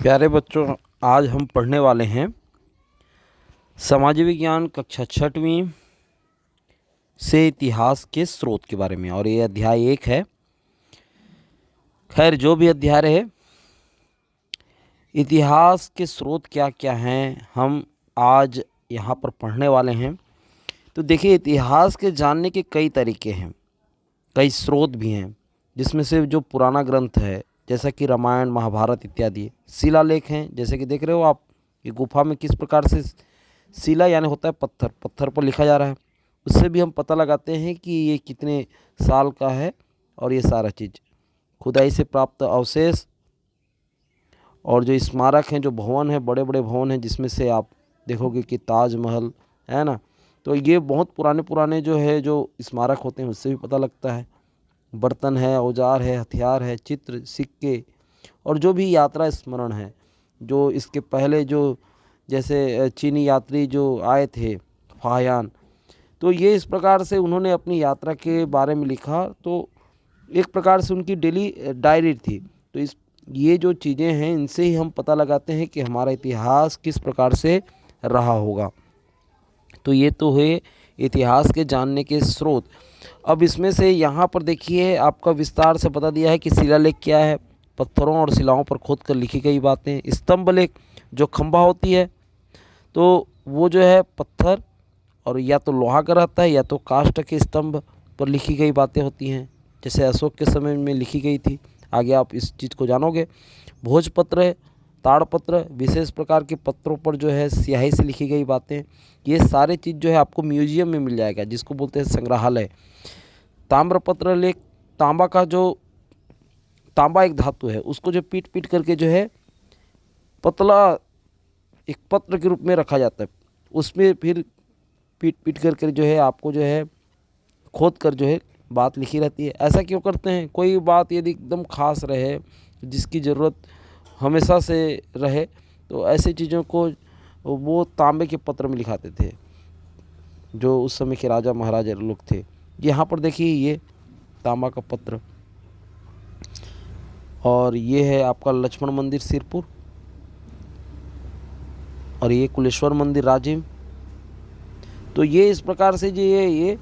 प्यारे बच्चों, आज हम पढ़ने वाले हैं समाज विज्ञान कक्षा छठवीं से इतिहास के स्रोत के बारे में। और ये अध्याय 1 है। खैर, जो भी अध्याय रहे, इतिहास के स्रोत क्या क्या हैं हम आज यहाँ पर पढ़ने वाले हैं। तो देखिए, इतिहास के जानने के कई तरीके हैं, कई स्रोत भी हैं, जिसमें से जो पुराना ग्रंथ है जैसा कि रामायण, महाभारत इत्यादि, शिलालेख हैं, जैसे कि देख रहे हो आप, ये गुफा में किस प्रकार से शिला यानी होता है पत्थर, पत्थर पर लिखा जा रहा है। उससे भी हम पता लगाते हैं कि ये कितने साल का है। और ये सारा चीज़ खुदाई से प्राप्त अवशेष और जो स्मारक हैं, जो भवन हैं, बड़े बड़े भवन हैं, जिसमें से आप देखोगे कि ताजमहल है ना, तो ये बहुत पुराने पुराने जो है जो स्मारक होते हैं, उससे भी पता लगता है। बर्तन है, औजार है, हथियार है, चित्र, सिक्के और जो भी यात्रा स्मरण है, जो इसके पहले जो जैसे चीनी यात्री जो आए थे फाहियान, तो ये इस प्रकार से उन्होंने अपनी यात्रा के बारे में लिखा। तो एक प्रकार से उनकी डेली डायरी थी। तो ये जो चीज़ें हैं, इनसे ही हम पता लगाते हैं कि हमारा इतिहास किस प्रकार से रहा होगा। तो ये तो है इतिहास के जानने के स्रोत। अब इसमें से यहाँ पर देखिए, आपका विस्तार से बता दिया है कि शिलालेख क्या है। पत्थरों और शिलाओं पर खोद कर लिखी गई बातें। स्तंभ लेख, जो खंभा होती है, तो वो जो है पत्थर और या तो लोहा का रहता है या तो काष्ठ के स्तंभ पर लिखी गई बातें होती हैं, जैसे अशोक के समय में लिखी गई थी। आगे आप इस चीज़ को जानोगे। भोजपत्र है, ताड़पत्र, विशेष प्रकार के पत्रों पर जो है स्याही से लिखी गई बातें। ये सारे चीज़ जो है आपको म्यूजियम में मिल जाएगा, जिसको बोलते हैं संग्रहालय। ताम्रपत्र लेख, तांबा का जो, तांबा एक धातु है, उसको जो पीट पीट करके जो है पतला एक पत्र के रूप में रखा जाता है, उसमें फिर पीट पीट करके जो है आपको जो है खोद कर जो है बात लिखी रहती है। ऐसा क्यों करते हैं? कोई बात यदि एकदम खास रहे, जिसकी ज़रूरत हमेशा से रहे, तो ऐसी चीज़ों को वो तांबे के पत्र में लिखाते थे, जो उस समय के राजा महाराजा लोग थे। यहाँ पर देखिए, ये तांबा का पत्र। और ये है आपका लक्ष्मण मंदिर सिरपुर, और ये कुलेश्वर मंदिर राजिम। तो ये इस प्रकार से जो ये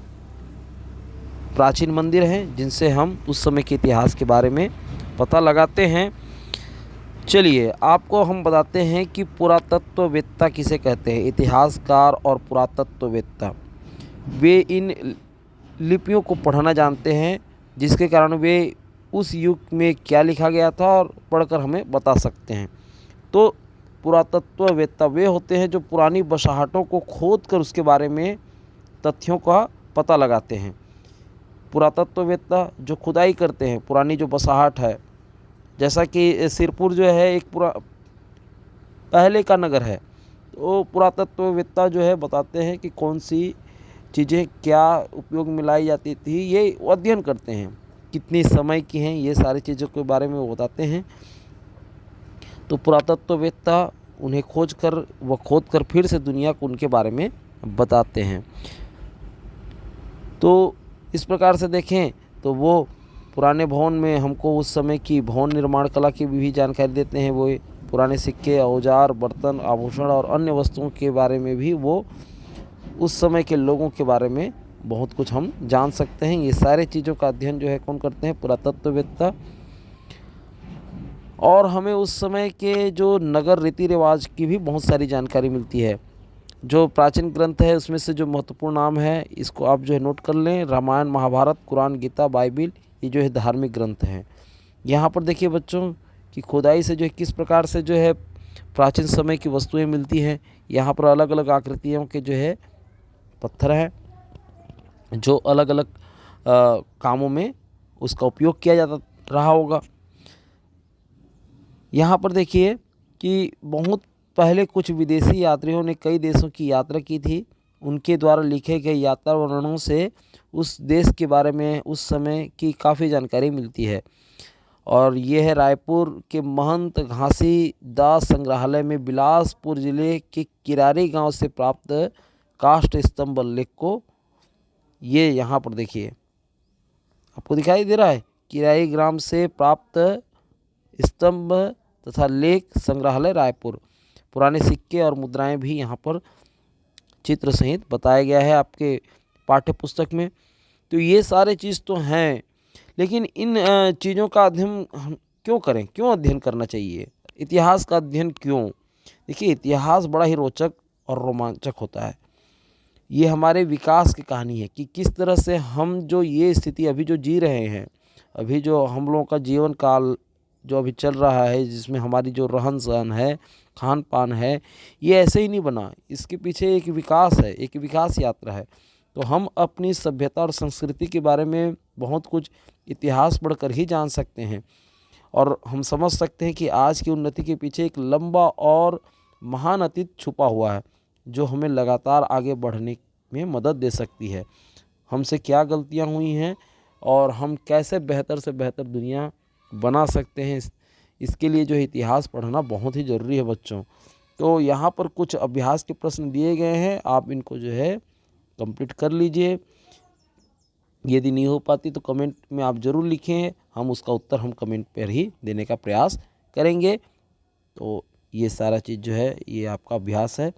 प्राचीन मंदिर हैं, जिनसे हम उस समय के इतिहास के बारे में पता लगाते हैं। चलिए, आपको हम बताते हैं कि पुरातत्ववेत्ता किसे कहते हैं। इतिहासकार और पुरातत्ववेत्ता, वे इन लिपियों को पढ़ना जानते हैं, जिसके कारण वे उस युग में क्या लिखा गया था और पढ़कर हमें बता सकते हैं। तो पुरातत्ववेत्ता वे होते हैं जो पुरानी बसाहटों को खोद कर उसके बारे में तथ्यों का पता लगाते हैं। पुरातत्ववेत्ता जो खुदाई करते हैं, पुरानी जो बसाहट है, जैसा कि सिरपुर जो है एक पहले का नगर है, तो पुरातत्ववेत्ता जो है बताते हैं कि कौन सी चीज़ें क्या उपयोग में लाई जाती थी, ये अध्ययन करते हैं, कितनी समय की हैं, ये सारी चीज़ों के बारे में वो बताते हैं। तो पुरातत्ववेत्ता उन्हें खोद कर फिर से दुनिया को उनके बारे में बताते हैं। तो इस प्रकार से देखें तो वो पुराने भवन में हमको उस समय की भवन निर्माण कला की भी जानकारी देते हैं। वो पुराने सिक्के, औजार, बर्तन, आभूषण और अन्य वस्तुओं के बारे में भी वो उस समय के लोगों के बारे में बहुत कुछ हम जान सकते हैं। ये सारे चीज़ों का अध्ययन जो है कौन करते हैं? पुरातत्ववेत्ता। और हमें उस समय के जो नगर रीति रिवाज की भी बहुत सारी जानकारी मिलती है। जो प्राचीन ग्रंथ है, उसमें से जो महत्वपूर्ण नाम है, इसको आप जो है नोट कर लें। रामायण, महाभारत, कुरान, गीता, बाइबिल, ये जो है धार्मिक ग्रंथ हैं। यहाँ पर देखिए बच्चों कि खुदाई से जो है किस प्रकार से जो है प्राचीन समय की वस्तुएं मिलती हैं। यहाँ पर अलग अलग आकृतियों के जो है पत्थर हैं, जो अलग अलग कामों में उसका उपयोग किया जाता रहा होगा। यहाँ पर देखिए कि बहुत पहले कुछ विदेशी यात्रियों ने कई देशों की यात्रा की थी। उनके द्वारा लिखे गए यात्रा वर्णनों से उस देश के बारे में उस समय की काफ़ी जानकारी मिलती है। और ये है रायपुर के महंत घासी दास संग्रहालय में बिलासपुर जिले के किरारी गांव से प्राप्त काष्ठ स्तंभ लेख को, ये यहाँ पर देखिए आपको दिखाई दे रहा है, किरारी ग्राम से प्राप्त स्तंभ तथा लेख संग्रहालय रायपुर। पुराने सिक्के और मुद्राएं भी यहाँ पर चित्र सहित बताया गया है आपके पाठ्य पुस्तक में। तो ये सारे चीज़ तो हैं, लेकिन इन चीज़ों का अध्ययन हम क्यों करें, क्यों अध्ययन करना चाहिए, इतिहास का अध्ययन क्यों? देखिए, इतिहास बड़ा ही रोचक और रोमांचक होता है। ये हमारे विकास की कहानी है कि किस तरह से हम जो ये स्थिति अभी जो जी रहे हैं, अभी जो हम लोगों का जीवन काल जो अभी चल रहा है, जिसमें हमारी जो रहन सहन है, खान पान है, ये ऐसे ही नहीं बना। इसके पीछे एक विकास है, एक विकास यात्रा है। तो हम अपनी सभ्यता और संस्कृति के बारे में बहुत कुछ इतिहास पढ़कर ही जान सकते हैं, और हम समझ सकते हैं कि आज की उन्नति के पीछे एक लंबा और महान अतीत छुपा हुआ है, जो हमें लगातार आगे बढ़ने में मदद दे सकती है। हमसे क्या गलतियां हुई हैं और हम कैसे बेहतर से बेहतर दुनिया बना सकते हैं, इसके लिए जो है इतिहास पढ़ना बहुत ही ज़रूरी है बच्चों। तो यहाँ पर कुछ अभ्यास के प्रश्न दिए गए हैं, आप इनको जो है कंप्लीट कर लीजिए। यदि नहीं हो पाती तो कमेंट में आप ज़रूर लिखें, हम उसका उत्तर हम कमेंट पर ही देने का प्रयास करेंगे। तो ये सारा चीज़ जो है ये आपका अभ्यास है।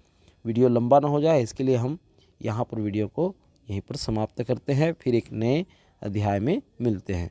वीडियो लंबा ना हो जाए, इसके लिए हम यहाँ पर वीडियो को यहीं पर समाप्त करते हैं। फिर एक नए अध्याय में मिलते हैं।